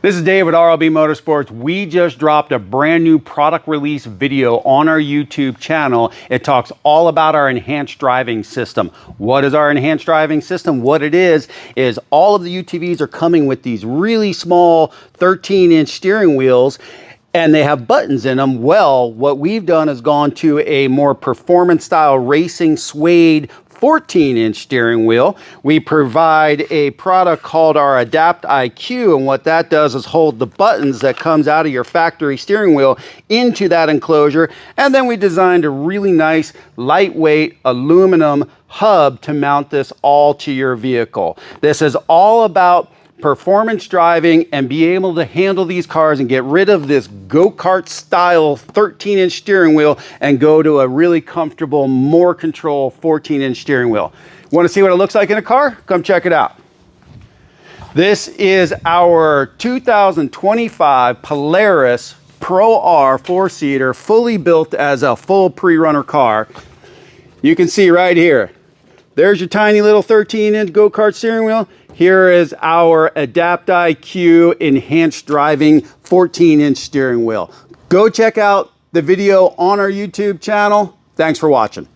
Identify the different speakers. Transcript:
Speaker 1: This is Dave at RLB Motorsports. We just dropped a brand new product release video on our YouTube channel. It talks all about our enhanced driving system. What is our enhanced driving system? What it is all of the UTVs are coming with these really small 13-inch steering wheels, and they have buttons in them. Well, what we've done is gone to a more performance style racing suede 14-inch steering wheel. We provide a product called our Adapt IQ, and what that does is hold the buttons that comes out of your factory steering wheel into that enclosure, and then we designed a really nice lightweight aluminum hub to mount this all to your vehicle. This is all about performance driving and be able to handle these cars and get rid of this go-kart style 13-inch steering wheel and go to a really comfortable, more control 14-inch steering wheel. Want to see what it looks like in a car? Come check it out. This is our 2025 Polaris Pro R 4-seater, fully built as a full pre-runner car. You can see right here, there's your tiny little 13-inch go-kart steering wheel. Here is our Adapt IQ enhanced driving 14-inch steering wheel. Go check out the video on our YouTube channel. Thanks for watching.